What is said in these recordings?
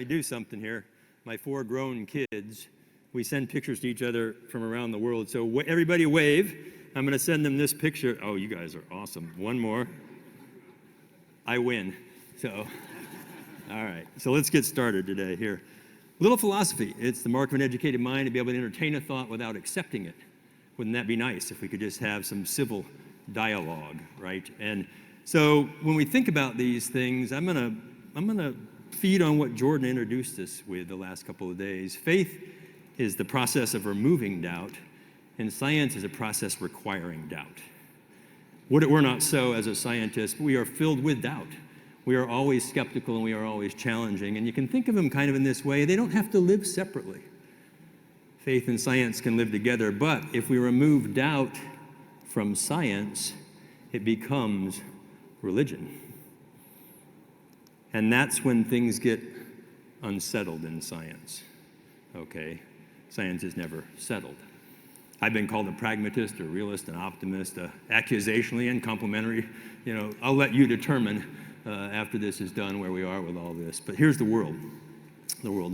We do something here. My 4 grown kids, we send pictures to each other from around the world. So everybody wave. I'm going to send them this picture. Oh, you guys are awesome. One more. I win. So, all right. So let's get started today here. Little philosophy. It's the mark of an educated mind to be able to entertain a thought without accepting it. Wouldn't that be nice if we could just have some civil dialogue, right? And so when we think about these things, I'm gonna feed on what Jordan introduced us with the last couple of days. Faith is the process of removing doubt, and science is a process requiring doubt. We're not so as a scientist. We are filled with doubt. We are always skeptical and we are always challenging. And you can think of them kind of in this way. They don't have to live separately. Faith and science can live together, but if we remove doubt from science, it becomes religion. And that's when things get unsettled in science. Okay, science is never settled. I've been called a pragmatist, a realist, an optimist, accusationally and complimentary. You know, I'll let you determine after this is done where we are with all this. But here's the world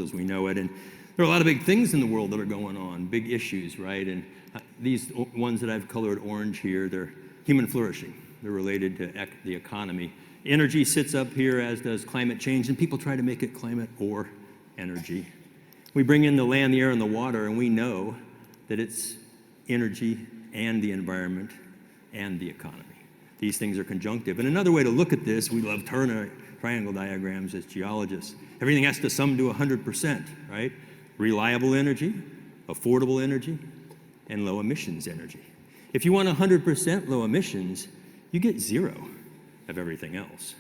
as we know it. And there are a lot of big things in the world that are going on, big issues, right? And these ones that I've colored orange here, they're human flourishing. They're related to the economy. Energy sits up here, as does climate change, and people try to make it climate or energy. We bring in the land, the air, and the water, and we know that it's energy and the environment and the economy. These things are conjunctive. And another way to look at this, we love triangle diagrams as geologists. Everything has to sum to 100%, right? Reliable energy, affordable energy, and low emissions energy. If you want 100% low emissions, you get 0 of everything else.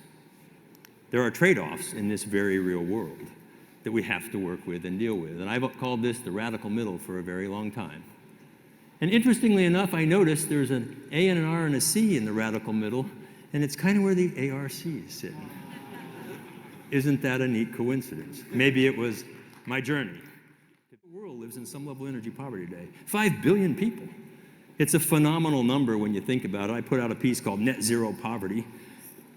There are trade-offs in this very real world that we have to work with and deal with. And I've called this the radical middle for a very long time. And interestingly enough, I noticed there's an A and an R and a C in the radical middle, and it's kind of where the ARC is sitting. Isn't that a neat coincidence? Maybe it was my journey. The world lives in some level of energy poverty today. 5 billion people. It's a phenomenal number when you think about it. I put out a piece called Net Zero Poverty.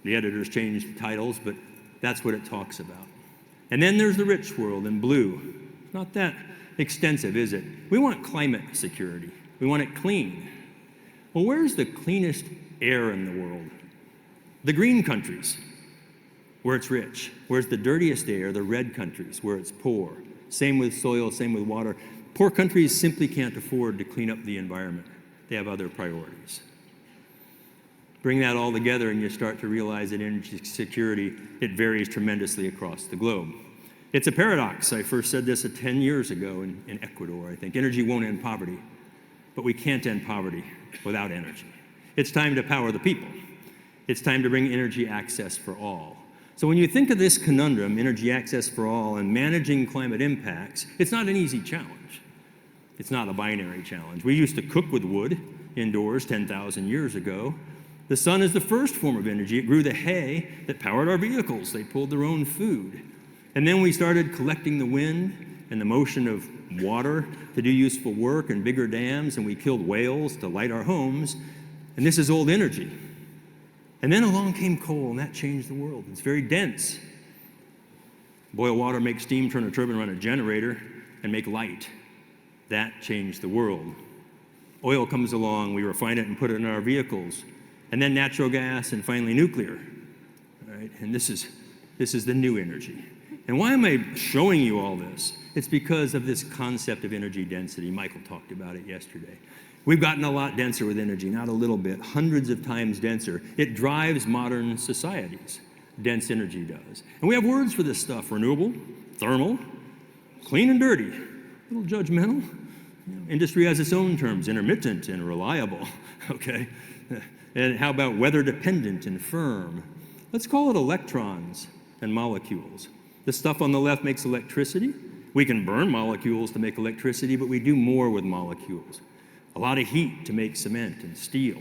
The editors changed the titles, but that's what it talks about. And then there's the rich world in blue. Not that extensive, is it? We want climate security. We want it clean. Well, where's the cleanest air in the world? The green countries, where it's rich. Where's the dirtiest air? The red countries, where it's poor. Same with soil, same with water. Poor countries simply can't afford to clean up the environment. They have other priorities. Bring that all together and you start to realize that energy security, it varies tremendously across the globe. It's a paradox. I first said this 10 years ago in Ecuador, I think. Energy won't end poverty, but we can't end poverty without energy. It's time to power the people. It's time to bring energy access for all. So when you think of this conundrum, energy access for all, and managing climate impacts, it's not an easy challenge. It's not a binary challenge. We used to cook with wood indoors 10,000 years ago. The sun is the first form of energy. It grew the hay that powered our vehicles. They pulled their own food. And then we started collecting the wind and the motion of water to do useful work and bigger dams, and we killed whales to light our homes. And this is old energy. And then along came coal, and that changed the world. It's very dense. Boil water, make steam, turn a turbine, run a generator, and make light. That changed the world. Oil comes along, we refine it and put it in our vehicles. And then natural gas, and finally nuclear. All right? And this is the new energy. And why am I showing you all this? It's because of this concept of energy density. Michael talked about it yesterday. We've gotten a lot denser with energy, not a little bit, hundreds of times denser. It drives modern societies. Dense energy does. And we have words for this stuff: renewable, thermal, clean and dirty. A little judgmental. Industry has its own terms: intermittent and reliable. Okay. And how about weather dependent and firm? Let's call it electrons and molecules. The stuff on the left makes electricity. We can burn molecules to make electricity, but we do more with molecules. A lot of heat to make cement and steel.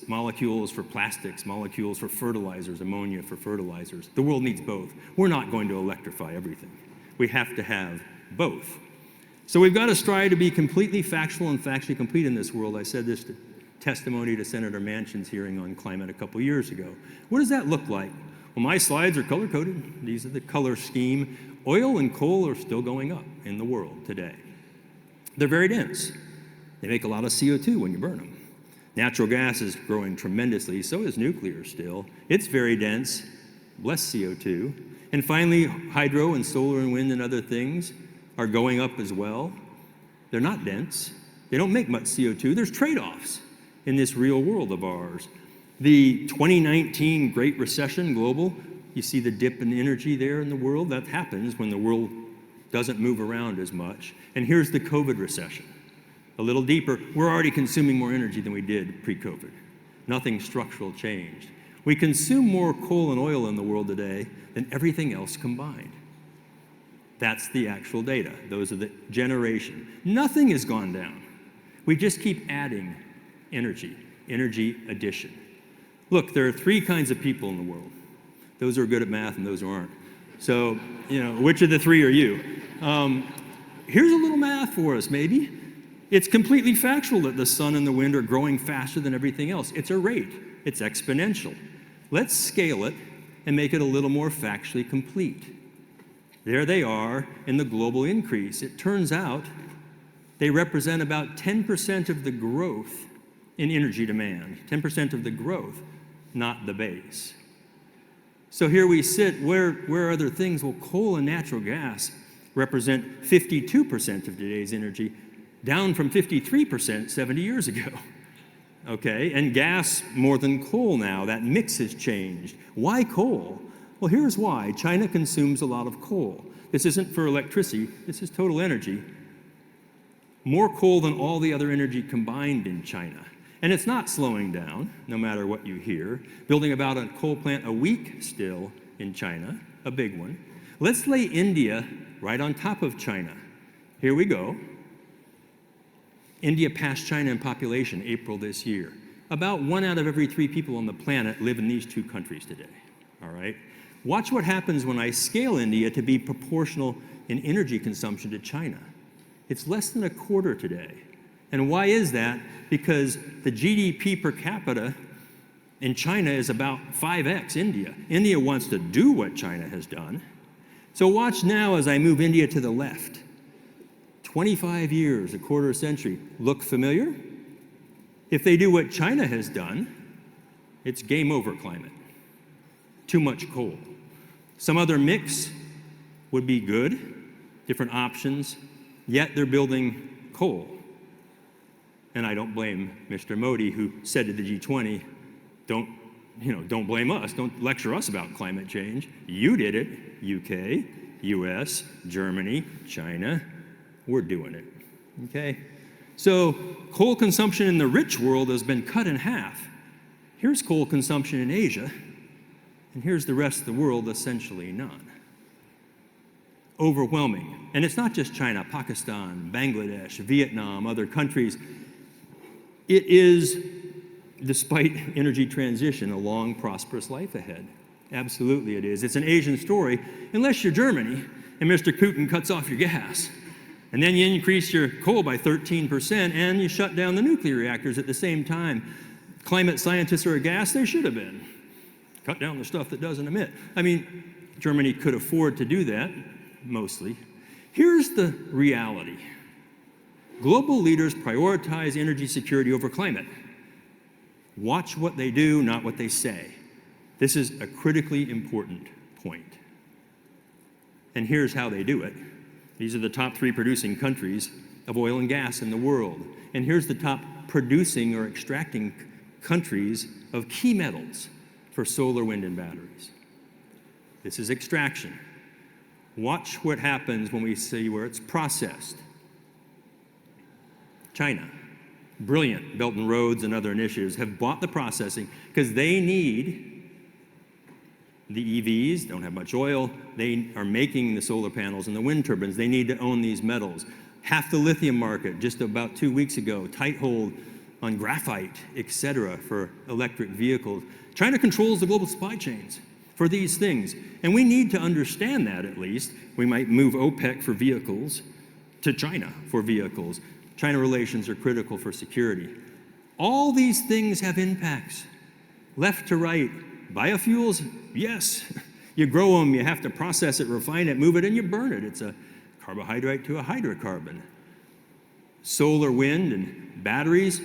Molecules for plastics, molecules for fertilizers, ammonia for fertilizers. The world needs both. We're not going to electrify everything. We have to have both. So we've got to strive to be completely factual and factually complete in this world. I said this testimony to Senator Manchin's hearing on climate a couple years ago. What does that look like? Well, my slides are color-coded. These are the color scheme. Oil and coal are still going up in the world today. They're very dense. They make a lot of CO2 when you burn them. Natural gas is growing tremendously, so is nuclear still. It's very dense, less CO2. And finally, hydro and solar and wind and other things are going up as well. They're not dense. They don't make much CO2. There's trade-offs in this real world of ours. The 2019 Great Recession global, you see the dip in energy there in the world? That happens when the world doesn't move around as much. And here's the COVID recession. A little deeper, we're already consuming more energy than we did pre-COVID. Nothing structural changed. We consume more coal and oil in the world today than everything else combined. That's the actual data. Those are the generation. Nothing has gone down. We just keep adding energy addition. Look, there are three kinds of people in the world. Those who are good at math and those who aren't. So, which of the three are you? Here's a little math for us, maybe. It's completely factual that the sun and the wind are growing faster than everything else. It's a rate. It's exponential. Let's scale it and make it a little more factually complete. There they are in the global increase. It turns out they represent about 10% of the growth in energy demand, 10% of the growth, not the base. So here we sit, where are other things? Well, coal and natural gas represent 52% of today's energy, down from 53% 70 years ago. Okay, and gas more than coal now. That mix has changed. Why coal? Well, here's why. China consumes a lot of coal. This isn't for electricity, this is total energy. More coal than all the other energy combined in China. And it's not slowing down, no matter what you hear. Building about a coal plant a week still in China, a big one. Let's lay India right on top of China. Here we go. India passed China in population April this year. About 1 out of every 3 people on the planet live in these 2 countries today, all right? Watch what happens when I scale India to be proportional in energy consumption to China. It's less than a quarter today. And why is that? Because the GDP per capita in China is about 5x India. India wants to do what China has done. So watch now as I move India to the left. 25 years, a quarter century. Look familiar? If they do what China has done, it's game over climate. Too much coal. Some other mix would be good, different options, yet they're building coal. And I don't blame Mr. Modi, who said to the G20, don't blame us, don't lecture us about climate change. You did it, UK, US, Germany, China. We're doing it, okay? So coal consumption in the rich world has been cut in half. Here's coal consumption in Asia, and here's the rest of the world, essentially none. Overwhelming. And it's not just China, Pakistan, Bangladesh, Vietnam, other countries. It is, despite energy transition, a long, prosperous life ahead. Absolutely it is. It's an Asian story, unless you're Germany and Mr. Putin cuts off your gas. And then you increase your coal by 13%, and you shut down the nuclear reactors at the same time. Climate scientists are aghast, they should have been. Cut down the stuff that doesn't emit. I mean, Germany could afford to do that, mostly. Here's the reality. Global leaders prioritize energy security over climate. Watch what they do, not what they say. This is a critically important point. And here's how they do it. These are the top 3 producing countries of oil and gas in the world. And here's the top producing or extracting countries of key metals for solar, wind, and batteries. This is extraction. Watch what happens when we see where it's processed. China, brilliant, Belt and Roads and other initiatives have bought the processing because they need the EVs, don't have much oil. They are making the solar panels and the wind turbines. They need to own these metals. Half the lithium market, just about 2 weeks ago, tight hold on graphite, et cetera, for electric vehicles. China controls the global supply chains for these things. And we need to understand that at least. We might move OPEC for vehicles to China for vehicles. China relations are critical for security. All these things have impacts, left to right, Biofuels, yes. You grow them, you have to process it, refine it, move it, and you burn it. It's a carbohydrate to a hydrocarbon. Solar, wind, and batteries,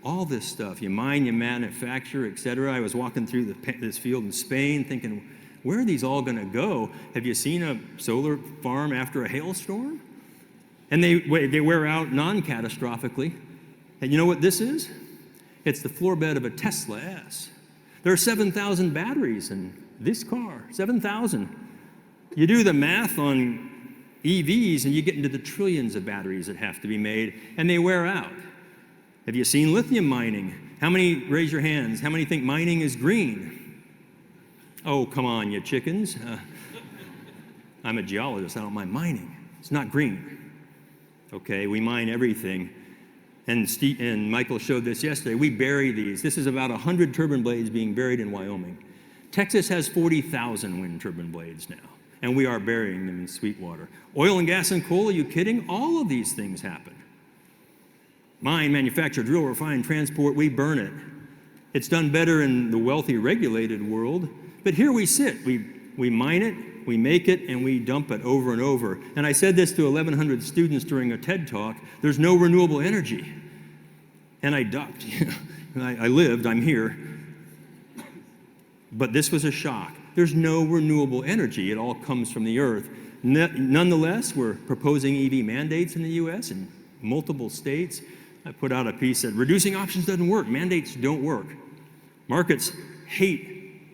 all this stuff. You mine, you manufacture, etc. I was walking through this field in Spain thinking, where are these all going to go? Have you seen a solar farm after a hailstorm? And they wear out non-catastrophically. And you know what this is? It's the floor bed of a Tesla S. There are 7,000 batteries in this car, 7,000. You do the math on EVs and you get into the trillions of batteries that have to be made, and they wear out. Have you seen lithium mining? How many, raise your hands, how many think mining is green? Oh, come on, you chickens. I'm a geologist, I don't mind mining. It's not green. Okay, we mine everything. And Michael showed this yesterday. We bury these. This is about 100 turbine blades being buried in Wyoming. Texas has 40,000 wind turbine blades now, and we are burying them in Sweetwater. Oil and gas and coal, are you kidding? All of these things happen. Mine, manufacture, drill, refine, transport, we burn it. It's done better in the wealthy, regulated world, but here we sit. We mine it, we make it, and we dump it over and over. And I said this to 1,100 students during a TED Talk, there's no renewable energy. And I ducked. I lived, I'm here. But this was a shock. There's no renewable energy. It all comes from the earth. Nonetheless, we're proposing EV mandates in the US in multiple states. I put out a piece that reducing options doesn't work. Mandates don't work. Markets hate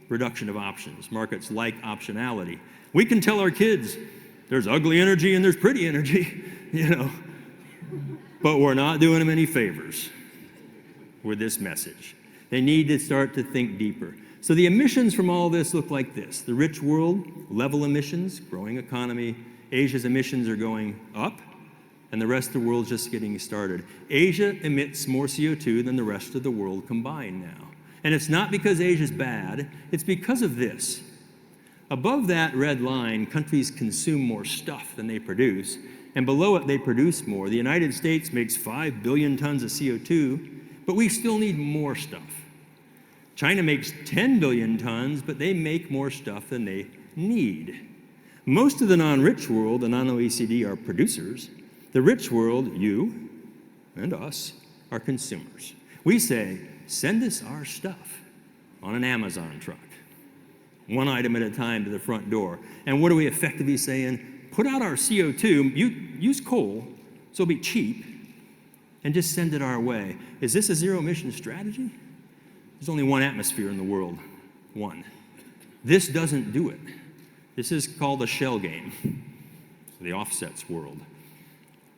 reduction of options. Markets like optionality. We can tell our kids there's ugly energy and there's pretty energy, but we're not doing them any favors with this message. They need to start to think deeper. So the emissions from all this look like this. The rich world, level emissions, growing economy. Asia's emissions are going up, and the rest of the world's just getting started. Asia emits more CO2 than the rest of the world combined now. And it's not because Asia's bad, it's because of this. Above that red line, countries consume more stuff than they produce, and below it, they produce more. The United States makes 5 billion tons of CO2, but we still need more stuff. China makes 10 billion tons, but they make more stuff than they need. Most of the non-rich world, the non-OECD, are producers. The rich world, you and us, are consumers. We say, send us our stuff on an Amazon truck, one item at a time to the front door. And what are we effectively saying? Put out our CO2, use coal, so it'll be cheap, and just send it our way. Is this a zero-emission strategy? There's only one atmosphere in the world, one. This doesn't do it. This is called a shell game, the offsets world.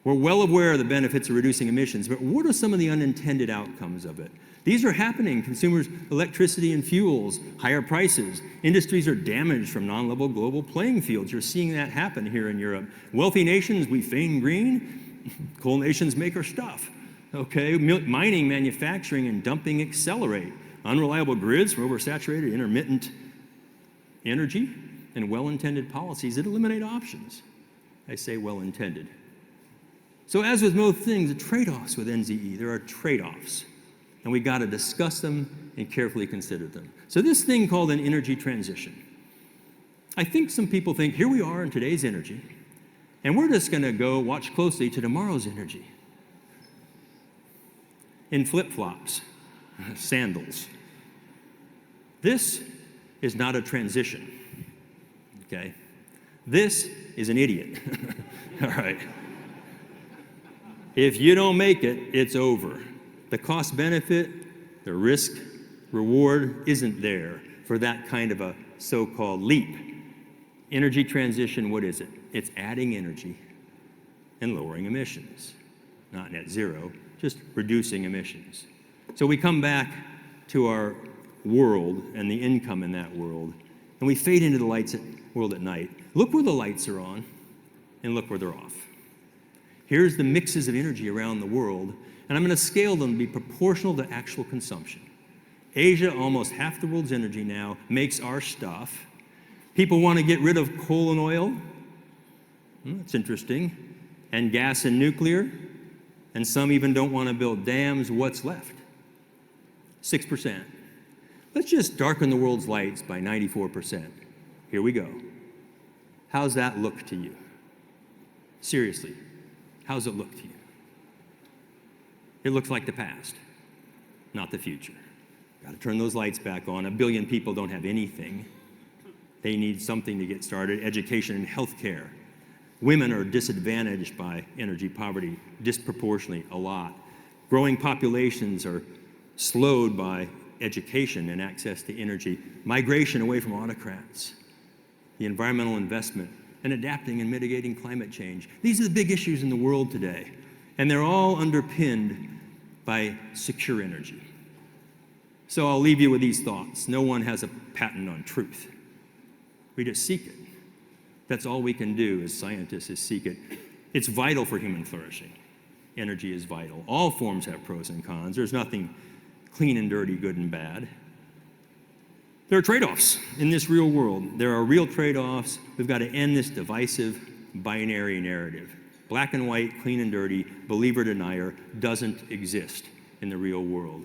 We're well aware of the benefits of reducing emissions, but what are some of the unintended outcomes of it? These are happening. Consumers, electricity and fuels, higher prices. Industries are damaged from non-level global playing fields. You're seeing that happen here in Europe. Wealthy nations, we feign green. Coal nations make our stuff. Okay, mining, manufacturing, and dumping accelerate. Unreliable grids for oversaturated, intermittent energy, and well-intended policies that eliminate options. I say well-intended. So as with most things, the trade-offs with NZE, there are trade-offs. And we got to discuss them and carefully consider them. So this thing called an energy transition. I think some people think, here we are in today's energy, and we're just going to go watch closely to tomorrow's energy. In flip-flops, sandals. This is not a transition, okay? This is an idiot, all right? If you don't make it, it's over. The cost benefit, the risk reward isn't there for that kind of a so-called leap. Energy transition, what is it? It's adding energy and lowering emissions. Not net zero, just reducing emissions. So we come back to our world and the income in that world, and we fade into the world at night. Look where the lights are on, and look where they're off. Here's the mixes of energy around the world, and I'm going to scale them to be proportional to actual consumption. Asia, almost half the world's energy now, makes our stuff. People want to get rid of coal and oil. That's interesting. And gas and nuclear. And some even don't want to build dams. What's left? 6%. Let's just darken the world's lights by 94%. Here we go. How's that look to you? Seriously, how's it look to you? It looks like the past, not the future. Got to turn those lights back on. 1 billion people don't have anything. They need something to get started. Education and healthcare. Women are disadvantaged by energy poverty disproportionately a lot. Growing populations are slowed by education and access to energy. Migration away from autocrats. The environmental investment and adapting and mitigating climate change. These are the big issues in the world today. And they're all underpinned by secure energy. So I'll leave you with these thoughts. No one has a patent on truth. We just seek it. That's all we can do as scientists, is seek it. It's vital for human flourishing. Energy is vital. All forms have pros and cons. There's nothing clean and dirty, good and bad. There are trade-offs in this real world. There are real trade-offs. We've got to end this divisive binary narrative. Black and white, clean and dirty, believer, denier, doesn't exist in the real world.